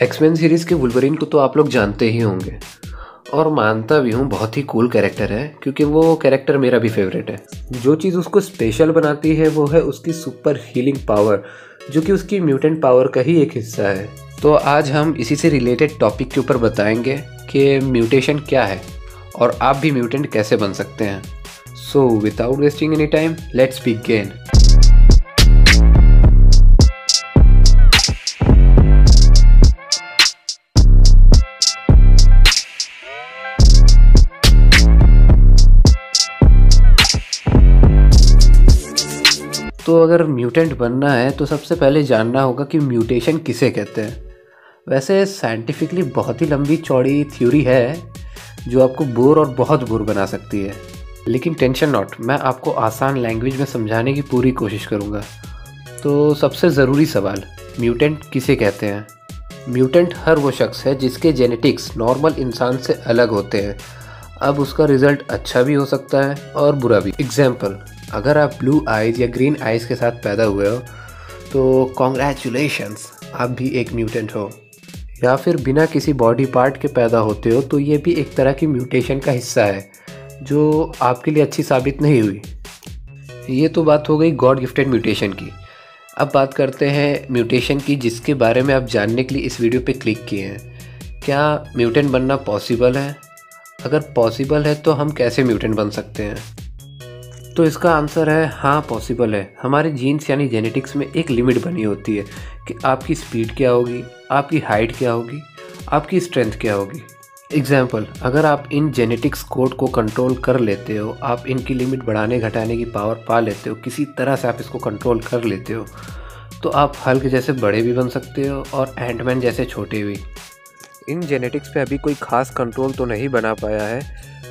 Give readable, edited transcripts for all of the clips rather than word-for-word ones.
X Men series के Wolverine को तो आप लोग जानते ही होंगे और मानता भी हूँ, बहुत ही कूल कैरेक्टर है क्योंकि वो कैरेक्टर मेरा भी फेवरेट है। जो चीज़ उसको स्पेशल बनाती है वो है उसकी सुपर हीलिंग पावर, जो कि उसकी म्यूटेंट पावर का ही एक हिस्सा है। तो आज हम इसी से रिलेटेड टॉपिक के ऊपर बताएंगे कि म्यूटेशन क्या है और आप भी म्यूटेंट कैसे बन सकते हैं। So without wasting any time, let's begin. तो अगर म्यूटेंट बनना है तो सबसे पहले जानना होगा कि म्यूटेशन किसे कहते हैं। वैसे साइंटिफिकली बहुत ही लंबी चौड़ी थ्योरी है जो आपको बोर और बहुत बोर बना सकती है, लेकिन टेंशन नॉट, मैं आपको आसान लैंग्वेज में समझाने की पूरी कोशिश करूँगा। तो सबसे ज़रूरी सवाल, म्यूटेंट किसे कहते हैं? म्यूटेंट हर वो शख्स है जिसके जेनेटिक्स नॉर्मल इंसान से अलग होते हैं। अब उसका रिज़ल्ट अच्छा भी हो सकता है और बुरा भी। एग्जाम्पल, अगर आप ब्लू आइज़ या ग्रीन आइज़ के साथ पैदा हुए हो तो कॉन्ग्रेचुलेशंस, आप भी एक म्यूटेंट हो। या फिर बिना किसी बॉडी पार्ट के पैदा होते हो तो ये भी एक तरह की म्यूटेशन का हिस्सा है जो आपके लिए अच्छी साबित नहीं हुई। ये तो बात हो गई गॉड गिफ्टेड म्यूटेशन की। अब बात करते हैं म्यूटेशन की जिसके बारे में आप जानने के लिए इस वीडियो पे क्लिक किए हैं। क्या म्यूटेंट बनना पॉसिबल है? अगर पॉसिबल है तो हम कैसे म्यूटेंट बन सकते हैं? तो इसका आंसर है हाँ, पॉसिबल है। हमारे जीन्स यानी जेनेटिक्स में एक लिमिट बनी होती है कि आपकी स्पीड क्या होगी, आपकी हाइट क्या होगी, आपकी स्ट्रेंथ क्या होगी। एग्जाम्पल, अगर आप इन जेनेटिक्स कोड को कंट्रोल कर लेते हो, आप इनकी लिमिट बढ़ाने घटाने की पावर पा लेते हो, किसी तरह से आप इसको कंट्रोल कर लेते हो, तो आप हल्क जैसे बड़े भी बन सकते हो और एंटमैन जैसे छोटे भी। इन जेनेटिक्स पे अभी कोई खास कंट्रोल तो नहीं बना पाया है,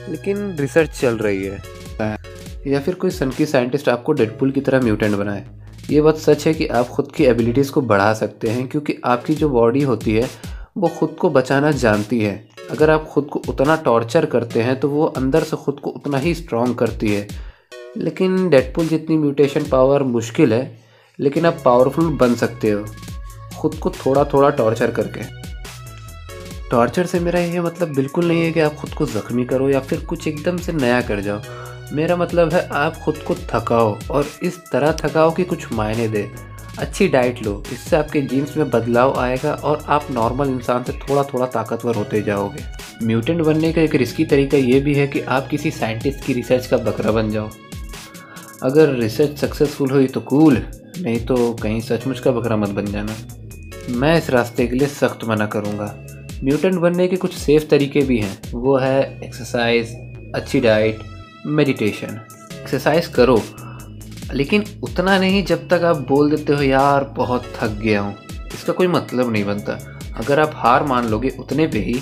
लेकिन रिसर्च चल रही है। या फिर कोई सन की साइंटिस्ट आपको डेडपूल की तरह म्यूटेंट बनाए। ये बात सच है कि आप खुद की एबिलिटीज़ को बढ़ा सकते हैं क्योंकि आपकी जो बॉडी होती है वो खुद को बचाना जानती है। अगर आप खुद को उतना टॉर्चर करते हैं तो वो अंदर से खुद को उतना ही स्ट्रॉन्ग करती है। लेकिन डेडपूल जितनी म्यूटेशन पावर मुश्किल है, लेकिन आप पावरफुल बन सकते हो खुद को थोड़ा थोड़ा टॉर्चर करके। टॉर्चर से मेरा ये मतलब बिल्कुल नहीं है कि आप खुद को ज़ख्मी करो या फिर कुछ एकदम से नया कर जाओ। मेरा मतलब है आप खुद को थकाओ और इस तरह थकाओ कि कुछ मायने दे। अच्छी डाइट लो, इससे आपके जीन्स में बदलाव आएगा और आप नॉर्मल इंसान से थोड़ा थोड़ा ताकतवर होते जाओगे। म्यूटेंट बनने का एक रिस्की तरीका ये भी है कि आप किसी साइंटिस्ट की रिसर्च का बकरा बन जाओ। अगर रिसर्च सक्सेसफुल हुई तो कूल, नहीं तो कहीं सचमुच का बकरा मत बन जाना। मैं इस रास्ते के लिए सख्त मना करूँगा। म्यूटेंट बनने के कुछ सेफ तरीके भी हैं, वो है एक्सरसाइज, अच्छी डाइट, मेडिटेशन। एक्सरसाइज करो, लेकिन उतना नहीं जब तक आप बोल देते हो यार बहुत थक गया हूँ। इसका कोई मतलब नहीं बनता। अगर आप हार मान लोगे उतने पे ही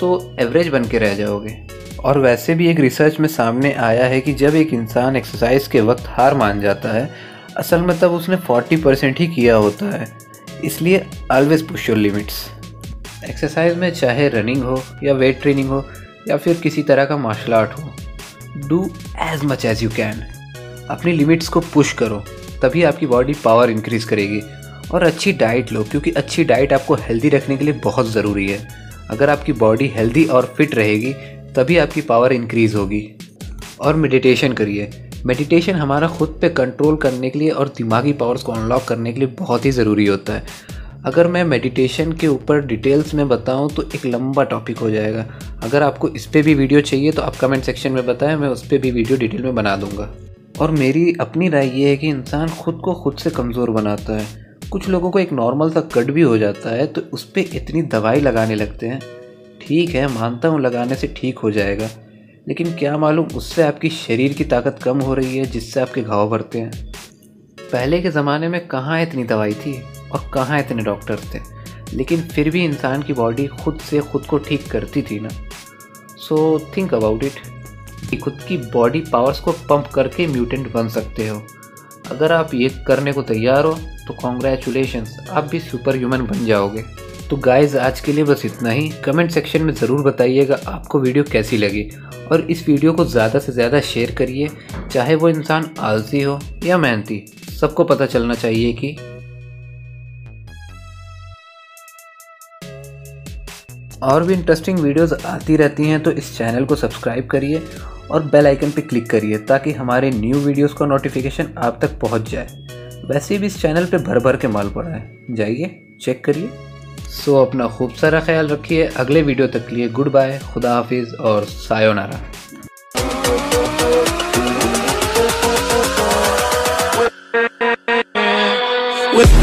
तो एवरेज बन के रह जाओगे। और वैसे भी एक रिसर्च में सामने आया है कि जब एक इंसान एक्सरसाइज के वक्त हार मान जाता है, असल में तब उसने 40% ही किया होता है। इसलिए always push your limits. Exercise में चाहे रनिंग हो या वेट ट्रेनिंग हो या फिर किसी तरह का मार्शल आर्ट हो, do as much as you can. अपनी लिमिट्स को पुश करो, तभी आपकी बॉडी पावर इंक्रीज़ करेगी। और अच्छी डाइट लो क्योंकि अच्छी डाइट आपको हेल्दी रखने के लिए बहुत ज़रूरी है। अगर आपकी बॉडी हेल्दी और फिट रहेगी तभी आपकी पावर इंक्रीज़ होगी। और मेडिटेशन करिए। मेडिटेशन हमारा खुद पे कंट्रोल करने के लिए और दिमागी पावर्स को अनलॉक करने के लिए बहुत ही ज़रूरी होता है। अगर मैं मेडिटेशन के ऊपर डिटेल्स में बताऊं तो एक लंबा टॉपिक हो जाएगा। अगर आपको इस पे भी वीडियो चाहिए तो आप कमेंट सेक्शन में बताएं, मैं उस पर भी वीडियो डिटेल में बना दूंगा। और मेरी अपनी राय ये है कि इंसान खुद को खुद से कमज़ोर बनाता है। कुछ लोगों को एक नॉर्मल सा कट भी हो जाता है तो उस पर इतनी दवाई लगाने लगते हैं। ठीक है, मानता हूँ लगाने से ठीक हो जाएगा, लेकिन क्या मालूम उससे आपकी शरीर की ताकत कम हो रही है जिससे आपके घाव भरते हैं। पहले के ज़माने में कहाँ इतनी दवाई थी और कहाँ इतने डॉक्टर थे, लेकिन फिर भी इंसान की बॉडी खुद से खुद को ठीक करती थी ना। So think about it. खुद की बॉडी पावर्स को पंप करके म्यूटेंट बन सकते हो। अगर आप ये करने को तैयार हो तो कॉन्ग्रेचुलेशंस, आप भी सुपर ह्यूमन बन जाओगे। तो गाइज आज के लिए बस इतना ही। कमेंट सेक्शन में ज़रूर बताइएगा आपको वीडियो कैसी लगी और इस वीडियो को ज़्यादा से ज़्यादा शेयर करिए। चाहे वो इंसान आलसी हो या मेहनती, सबको पता चलना चाहिए कि और भी इंटरेस्टिंग वीडियोस आती रहती हैं, तो इस चैनल को सब्सक्राइब करिए और बेल आइकन पे क्लिक करिए ताकि हमारे न्यू वीडियोस का नोटिफिकेशन आप तक पहुंच जाए। वैसे भी इस चैनल पे भर भर के माल पड़ा है, जाइए चेक करिए। सो अपना खूब सारा ख्याल रखिए। अगले वीडियो तक के लिए गुड बाय, खुदा हाफिज़ और सायोनारा। With